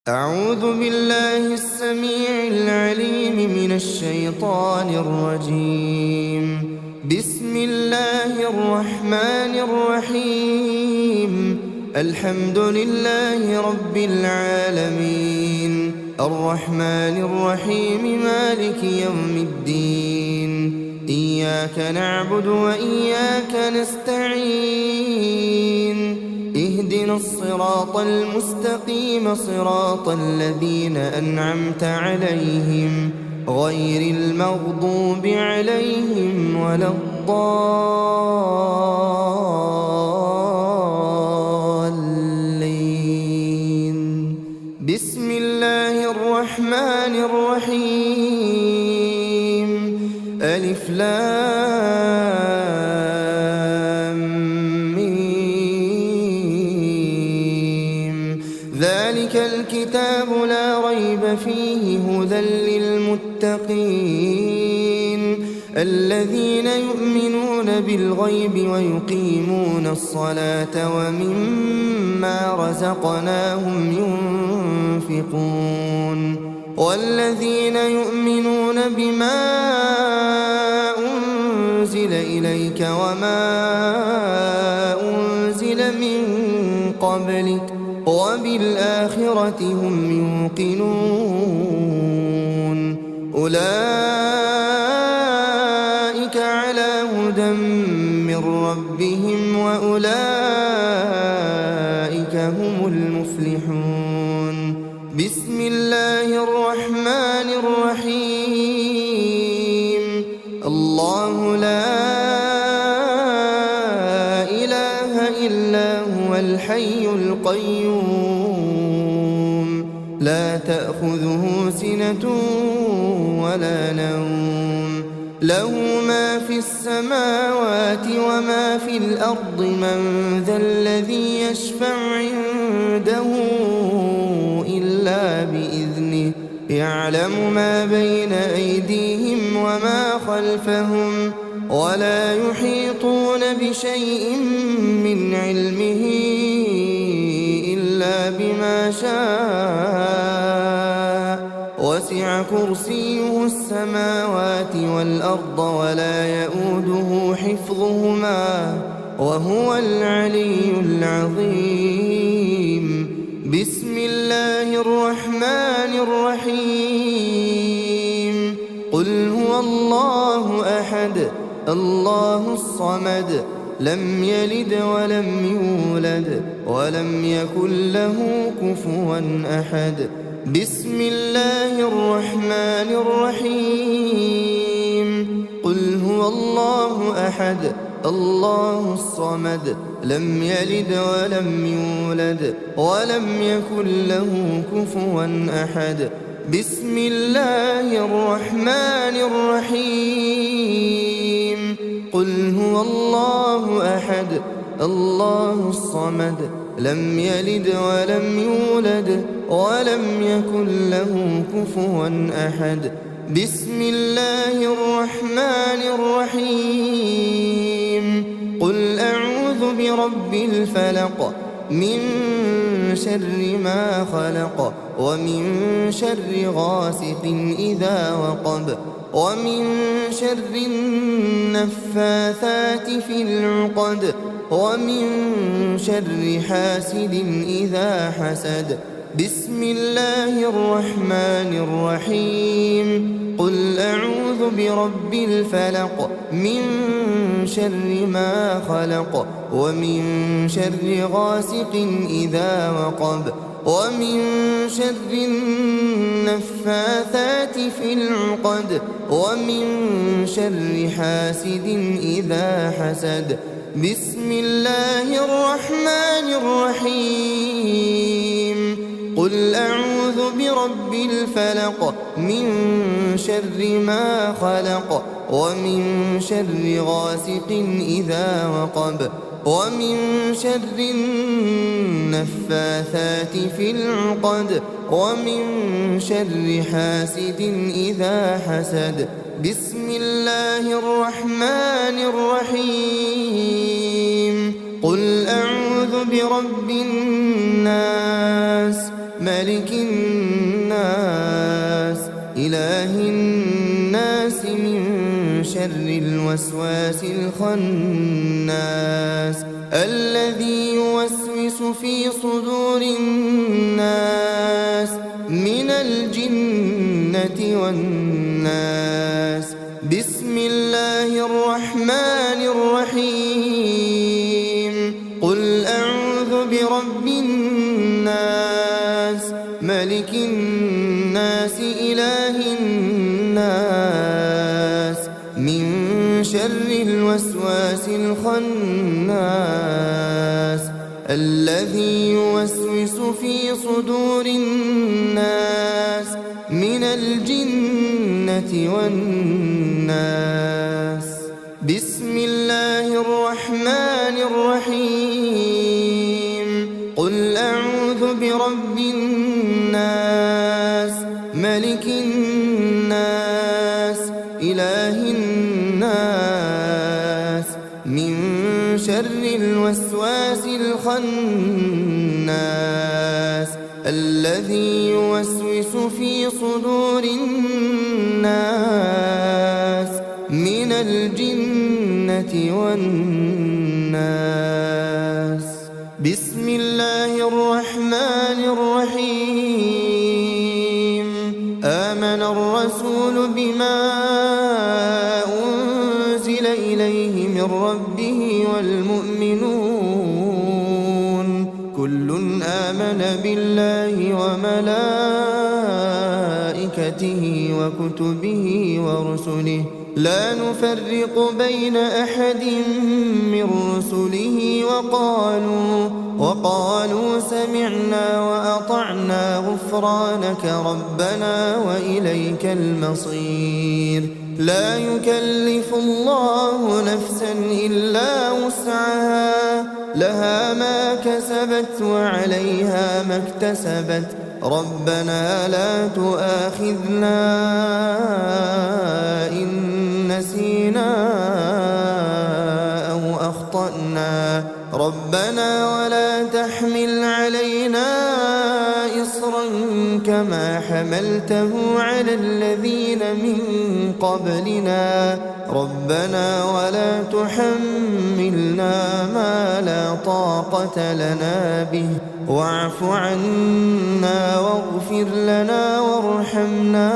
أعوذ بالله السميع العليم من الشيطان الرجيم. بسم الله الرحمن الرحيم. الحمد لله رب العالمين، الرحمن الرحيم، مالك يوم الدين. إياك نعبد وإياك نستعين. اهدنا الصراط المستقيم، صراط الذين أنعمت عليهم غير المغضوب عليهم ولا الضالين. بسم الله الرحمن الرحيم. ألف لام ذلك الكتاب لا ريب فيه هدى للمتقين الذين يؤمنون بالغيب ويقيمون الصلاة ومما رزقناهم ينفقون والذين يؤمنون بما أنزل إليك وما أنزل من قبلك وبالآخرة هم يوقنون. أولئك على هدى من ربهم وأولئك هم المفلحون. بسم الله الرحمن الرحيم. الله لا إله إلا هو الحي القيوم، لا تأخذه سنة ولا نوم، له ما في السماوات وما في الأرض. من ذا الذي يشفع عنده إلا بإذنه، يعلم ما بين أيديهم وما خلفهم ولا يحيطون بشيء من علمه إلا بما شاء. وسع كرسيه السماوات والأرض ولا يؤوده حفظهما وهو العلي العظيم. بسم الله الرحمن الرحيم. قل هو الله أحد الله الصمد، لم يلد ولم يولد ولم يكن له كفوا أحد. بسم الله الرحمن الرحيم. قل هو الله أحد الله الصمد، لم يلد ولم يولد ولم يكن له كفوا أحد. بسم الله الرحمن الرحيم. قل هو الله أحد الله الصمد، لم يلد ولم يولد ولم يكن له كفوا أحد. بسم الله الرحمن الرحيم. قل أعوذ برب الفلق، من شر ما خلق، ومن شر غاسق إذا وقب، ومن شر النفاثات في العقد، ومن شر حاسد إذا حسد. بسم الله الرحمن الرحيم. قل أعوذ برب الفلق، من شر ما خلق، ومن شر غاسق إذا وقب، ومن شر النفاثات في العقد، ومن شر حاسد إذا حسد. بسم الله الرحمن الرحيم. قل أعوذ برب الفلق، من شر ما خلق، ومن شر غاسق إذا وقب، ومن شر النفاثات في العقد، ومن شر حاسد إذا حسد. بسم الله الرحمن الرحيم. قل أعوذ برب الناس، ملك الناس إله الناس من شر الوسواس الخناس الذي يوسوس في صدور الناس من الجنة والناس. بسم الله الرحمن الرحيم. قل أعوذ برب الناس ملك الناس إله الناس من شر الوسواس الخناس الذي يوسوس في صدور الناس من الجنة والناس. بسم الله الرحمن الرحيم. قل أعوذ برب الناس ملك الناس إله الناس من شر الوسواس الخناس الذي يوسوس في صدور الناس من الجنة والناس. بسم الله الرحمن الرحيم. آمن الرسول بما أنزل إليه من ربه والمؤمنون كل آمن بالله وملائكته وكتبه ورسله لا نفرق بين أحد من رسله وقالوا سمعنا وأطعنا غفرانك ربنا وإليك المصير. لا يكلف الله نفسا إلا وسعها لها ما كسبت وعليها ما اكتسبت ربنا لا تؤاخذنا إن نسينا أو أخطأنا ربنا ولا تحمل علينا إصرا كما حملته على الذين من قبلنا ربنا ولا تحملنا ما لا طاقة لنا به واعف عنا واغفر لنا وارحمنا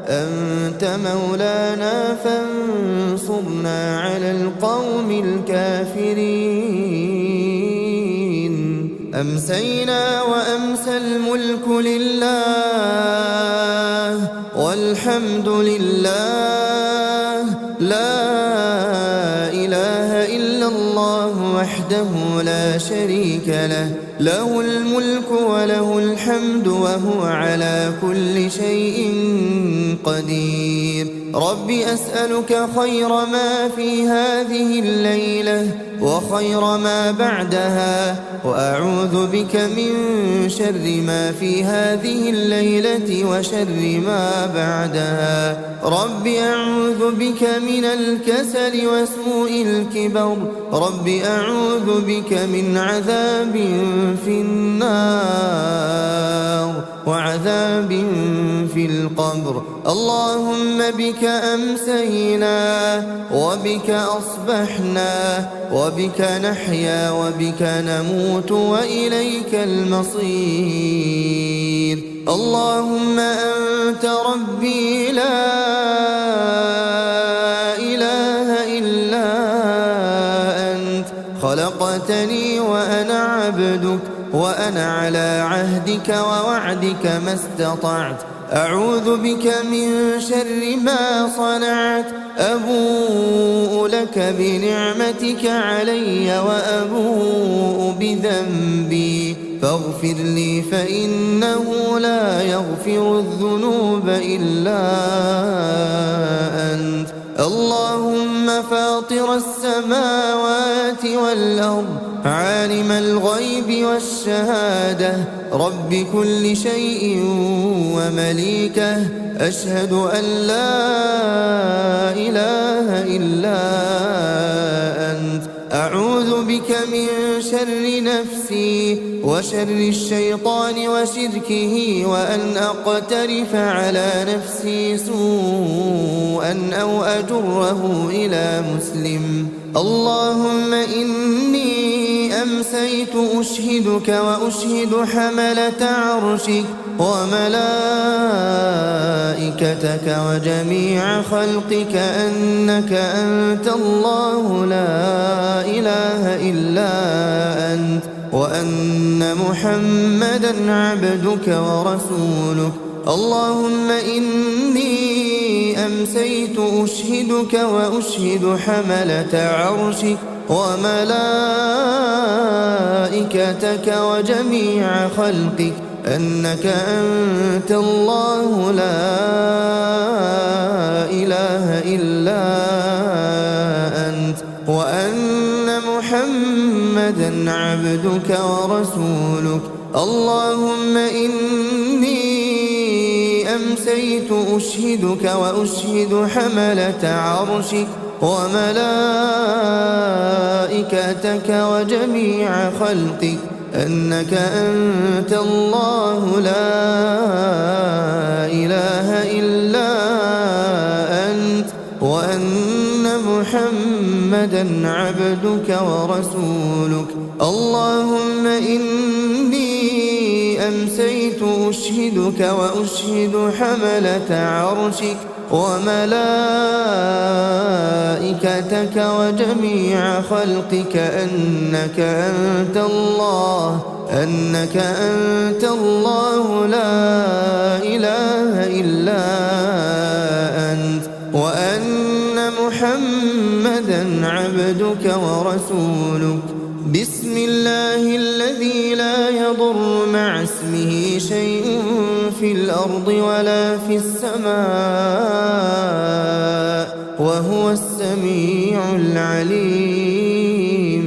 أنت مولانا فانصرنا على القوم الكافرين. أمسينا وأمسى الملك لله والحمد لله لا إله إلا الله وحده لا شريك له له الملك وله الحمد وهو على كل شيء قدير. رب أسألك خير ما في هذه الليلة وخير ما بعدها وأعوذ بك من شر ما في هذه الليلة وشر ما بعدها. رب أعوذ بك من الكسل وسوء الكبر رب أعوذ بك من عذاب في النار وعذاب في القبر. اللهم بك أمسينا وبك أصبحنا وبك نحيا وبك نموت وإليك المصير. اللهم أنت ربي لا إله إلا أنت خلقتني وأنا عبدك وأنا على عهدك ووعدك ما استطعت. أعوذ بك من شر ما صنعت. أبوء لك بنعمتك علي وأبوء بذنبي فاغفر لي فإنه لا يغفر الذنوب إلا أنت. اللهم فاطر السماوات والأرض عالم الغيب والشهادة رب كل شيء ومليكه أشهد أن لا إله إلا أنت أعوذ بك من شر نفسي وشر الشيطان وشركه وأن أقترف على نفسي سوءا أو أجره إلى مسلم. اللهم إني أمسيت أشهدك وأشهد حملة عرشك وملائكتك وجميع خلقك أنك أنت الله لا إله إلا أنت، وأن محمدا عبدك ورسولك. اللهم إني أمسيت أشهدك وأشهد حملة عرشك وملائكتك وجميع خلقك أنك أنت الله لا إله إلا أنت، وأن محمدا عبدك ورسولك. اللهم إني أمسيت أشهدك وأشهد حملة عرشك وملائكتك وجميع خلقك أنك أنت الله لا إله إلا أنت، وأن محمدا عبدك ورسولك. اللهم إني أمسيت أشهدك وأشهد حملة عرشك وملائكتك وجميع خلقك أنك أنت الله لا إله إلا أنت، وأن محمدا عبدك ورسولك. بسم الله الذي لا يضر مع اسمه شيء في الأرض ولا في السماء وهو السميع العليم.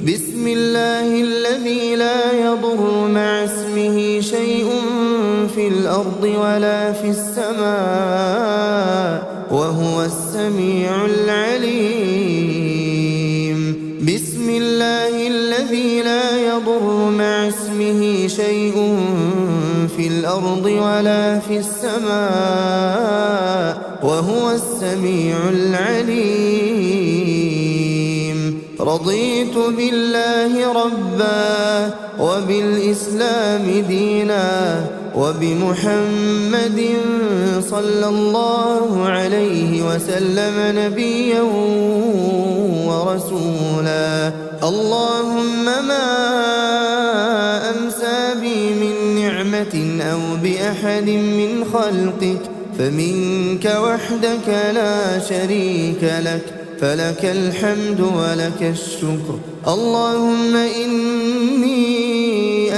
بسم الله الذي لا يضر مع اسمه شيء في الأرض ولا في السماء وهو السميع العليم. بسم الله الذي لا يضر مع اسمه شيء في الأرض ولا في السماء وهو السميع العليم. رضيت بالله ربا وبالإسلام دينا وبمحمد صلى الله عليه وسلم نبيا ورسولا. اللهم ما أمسى بي من نعمة أو بأحد من خلقك فمنك وحدك لا شريك لك، فلك الحمد ولك الشكر. اللهم إني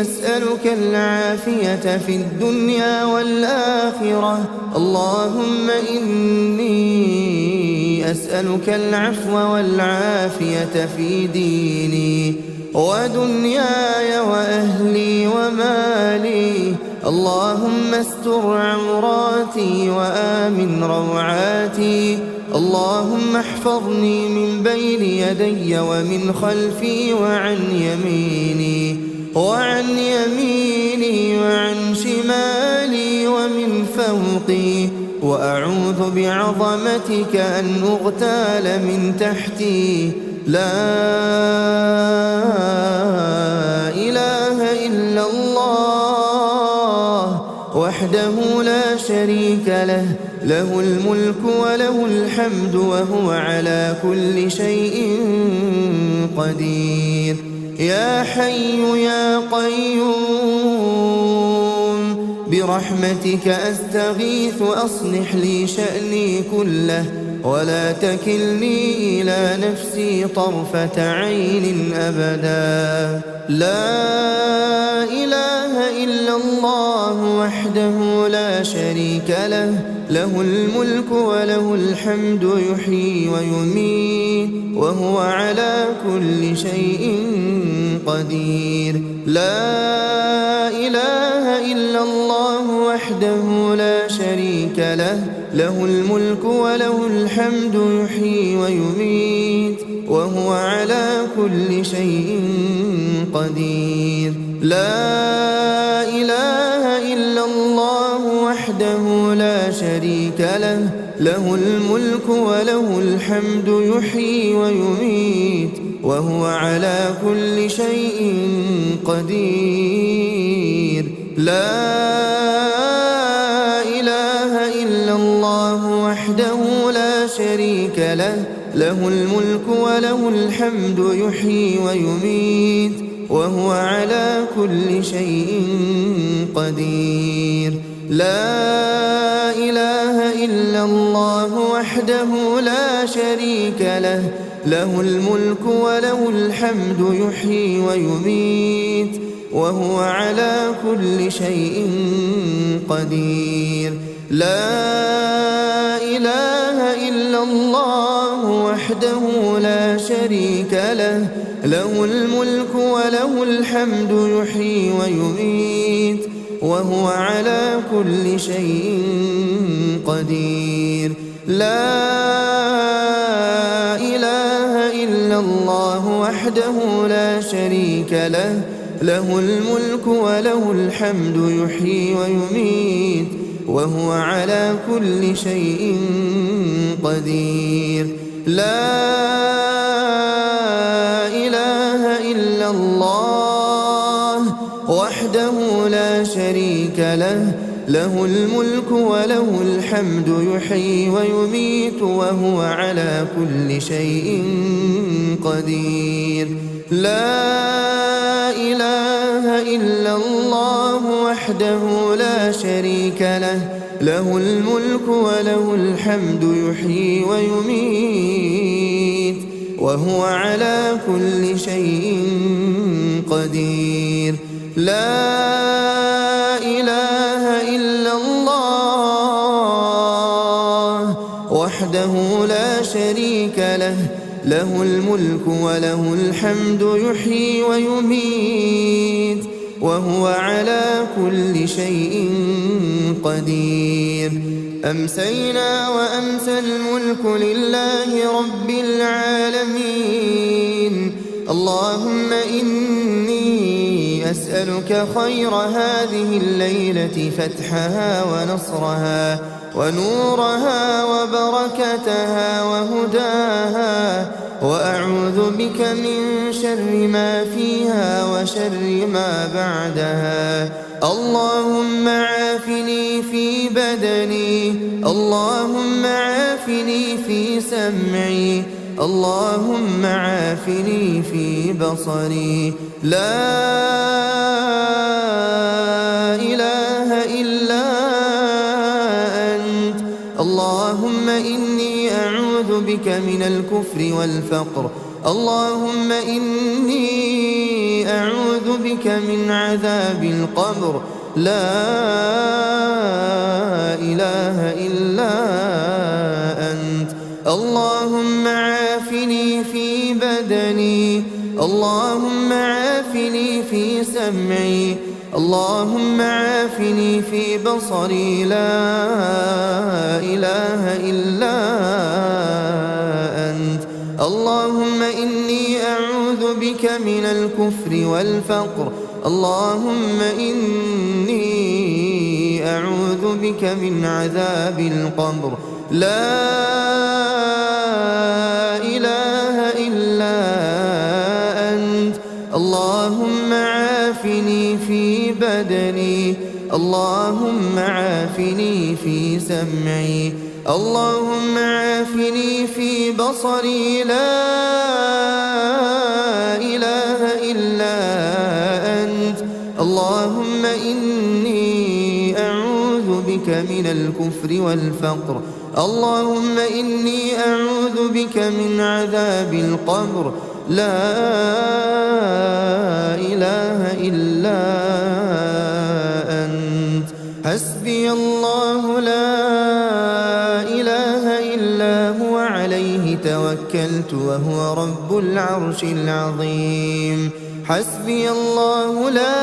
أسألك العافية في الدنيا والآخرة. اللهم إني أسألك العفو والعافية في ديني ودنياي وأهلي ومالي. اللهم استر عوراتي وآمن روعاتي. اللهم احفظني من بين يدي ومن خلفي وعن يميني وعن شمالي ومن فوقي، وأعوذ بعظمتك أن أغتال من تحتي. لا إله إلا الله وحده لا شريك له، له الملك وله الحمد وهو على كل شيء قدير. يا حي يا قيوم برحمتك أستغيث أصلح لي شأني كله ولا تكلني إلى نفسي طرفة عين أبدا. لا إله إلا الله وحده لا شريك له، له الملك وله الحمد يحيي ويميت وهو على كل شيء قدير. لا إله إلا الله وحده لا شريك له، له الملك وله الحمد يحيي ويميت وهو على كل شيء قدير. لا إله إلا الله وحده لا شريك له، له الملك وله الحمد يحيي ويميت وهو على كل شيء قدير. لا إله إلا الله وحده لا شريك له، له الملك وله الحمد يحيي ويميت وهو على كل شيء قدير. لا إله إلا الله وحده لا شريك له، له الملك وله الحمد يحيي ويميت وهو على كل شيء قدير. لا إله إلا الله وحده لا شريك له، له الملك وله الحمد يحيي ويميت وهو على كل شيء قدير. لا إله إلا الله وحده لا شريك له، له الملك وله الحمد يحيي ويميت وهو على كل شيء قدير. لا إله إلا الله وحده لا شريك له، له الملك وله الحمد يحيي ويميت وهو على كل شيء قدير. لا إله إلا الله وحده لا شريك له، له الملك وله الحمد يحيي ويميت وهو على كل شيء قدير. لا إله إلا الله وحده لا شريك له، له الملك وله الحمد يحيي ويميت وهو على كل شيء قدير. أمسينا وأمسى الملك لله رب العالمين. اللهم إني أسألك خير هذه الليلة فتحها ونصرها ونورها وبركتها وهداها، وأعوذ بك من شر ما فيها وشر ما بعدها. اللهم عافني في بدني، اللهم عافني في سمعي، اللهم عافني في بصري. لا إله إلا أنت. اللهم إني أعوذ بك من الكفر والفقر، اللهم إني أعوذ بك من عذاب القبر. لا إله إلا أنت. اللهم عافني في بدني، اللهم عافني في سمعي، اللهم عافني في بصري. لا إله إلا أنت. اللهم إني أعوذ بك من الكفر والفقر، اللهم إني أعوذ بك من عذاب القبر. لا إله إلا أنت. اللهم عافني في بدني، اللهم عافني في سمعي، اللهم عافني في بصري. لا إله إلا أنت. اللهم إني أعوذ بك من الكفر والفقر، اللهم إني أعوذ بك من عذاب القبر. لا إله إلا أنت. حسبي الله لا إله إلا هو، عليه توكلت وهو رب العرش العظيم. حسبي الله لا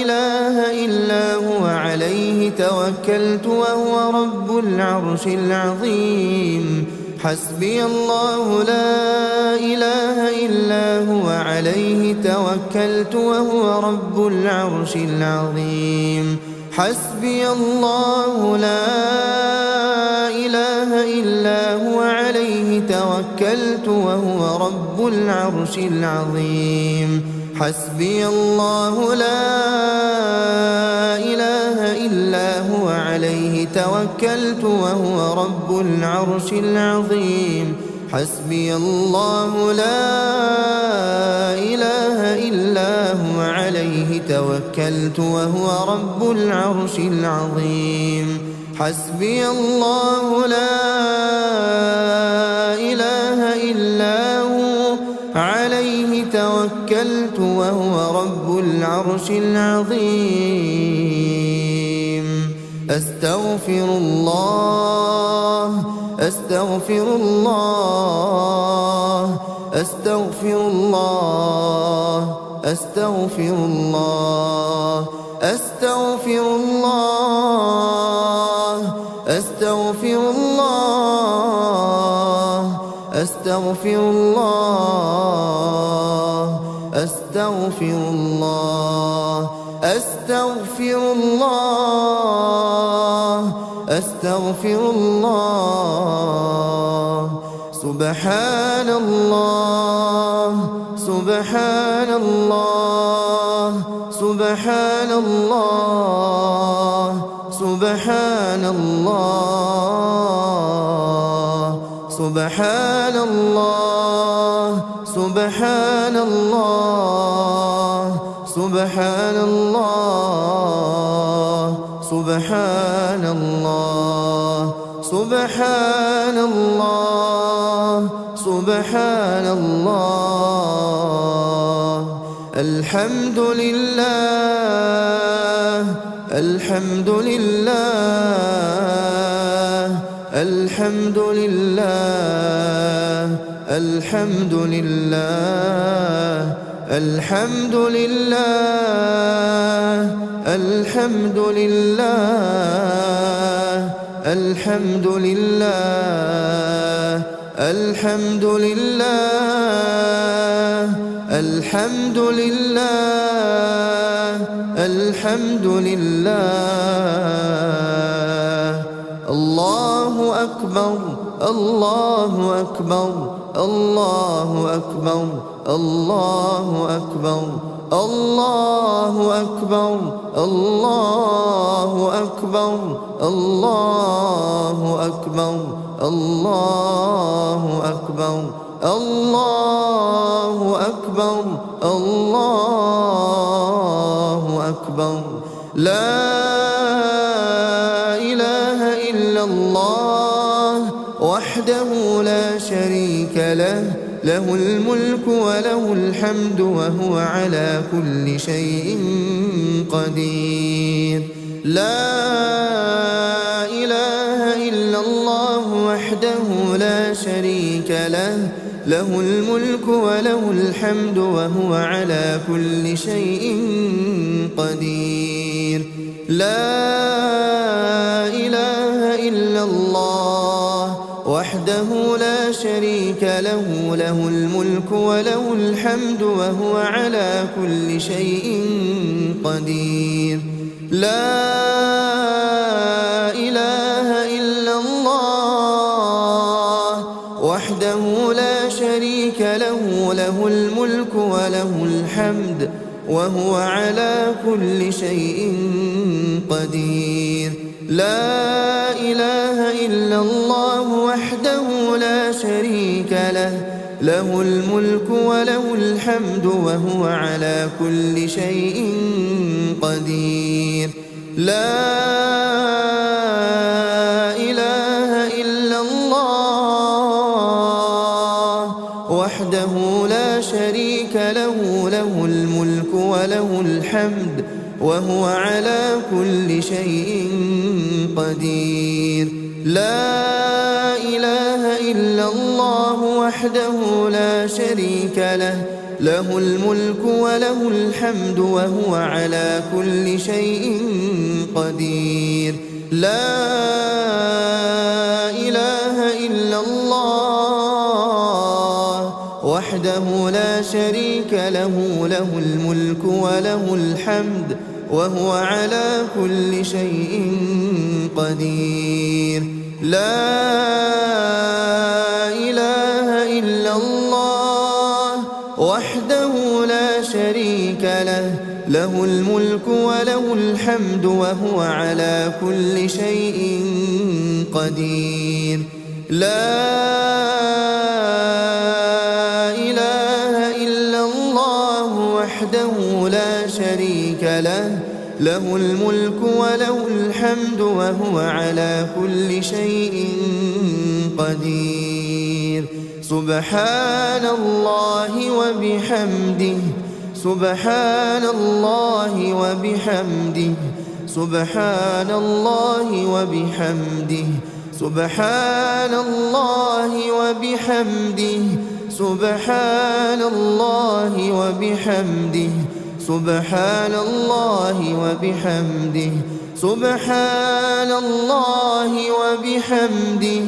إله إلا هو، عليه توكلت وهو رب العرش العظيم. حسبي الله لا إله إلا هو عليه توكلت وهو رب العرش العظيم حسبي الله لا إله إلا هو عليه توكلت وهو رب العرش العظيم حسبي الله لا إله إلا هو عليه توكلت وهو رب العرش العظيم حسبي الله لا إله إلا هو عليه توكلت وهو رب العرش العظيم حسبي الله لا إله إلا هو عليه توكلت وهو رب العرش العظيم أستغفر الله أستغفر الله أستغفر الله أستغفر الله أستغفر الله أستغفر الله أستغفر الله أستغفر الله أستغفر الله أستغفر الله سبحان الله سبحان الله سبحان الله سبحان الله سبحان الله سبحان الله سبحان الله سبحان الله سبحان الله سبحان الله الحمد لله الحمد لله الحمد لله الحمد لله الحمد لله الحمد لله الحمد لله الحمد لله الحمد لله الحمد لله الله أكبر الله أكبر الله أكبر الله أكبر الله أكبر الله أكبر الله أكبر الله أكبر الله أكبر الله أكبر لا إله إلا الله وحده لا شريك له له الملك وله الحمد وهو على كل شيء قدير لا إله إلا الله وحده لا شريك له له الملك وله الحمد وهو على كل شيء قدير لا إله إلا الله وحده لا شريك له له الملك وله الحمد وهو على كل شيء قدير لا إله إلا الله وحده لا شريك له له الملك وله الحمد وهو على كل شيء قدير لا إله إلا الله وحده لا شريك له له الملك وله الحمد وهو على كل شيء قدير لا إله إلا الله وحده لا شريك له له الملك وله الحمد وهو على كل شيء قدير لا إله إلا الله وحده لا شريك له له الملك وله الحمد وهو على كل شيء قدير لا إله إلا الله وحده لا شريك له، له الملك وله الحمد وهو على كل شيء قدير. لا إله إلا الله وحده لا شريك له، له الملك وله الحمد وهو على كل شيء قدير. لا إله إلا الله وحده لا شريك له، له الملك وله الحمد وهو على كل شيء قدير. سبحان الله وبحمده، سبحان الله وبحمده، سبحان الله وبحمده، سبحان الله وبحمده، سبحان الله وبحمده، سبحان الله وبحمده، سبحان الله وبحمده،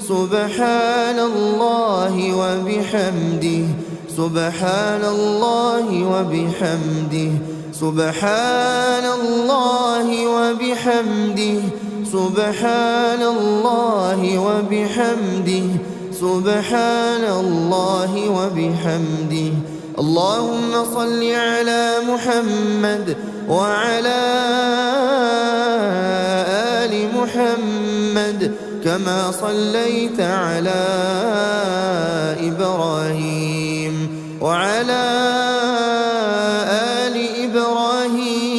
سبحان الله وبحمده، سبحان الله وبحمده، سبحان الله وبحمده، سبحان الله وبحمده، سبحان الله وبحمده. اللهم صل على محمد وعلى آل محمد كما صليت على إبراهيم وعلى آل إبراهيم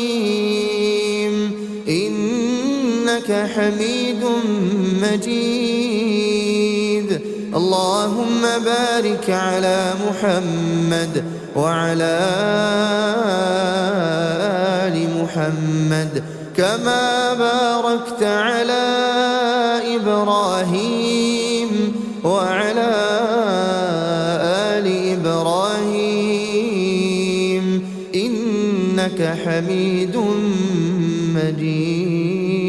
إنك حميد مجيد. اللهم بارك على محمد وعلى آل محمد كما باركت على إبراهيم وعلى آل إبراهيم إنك حميد مجيد.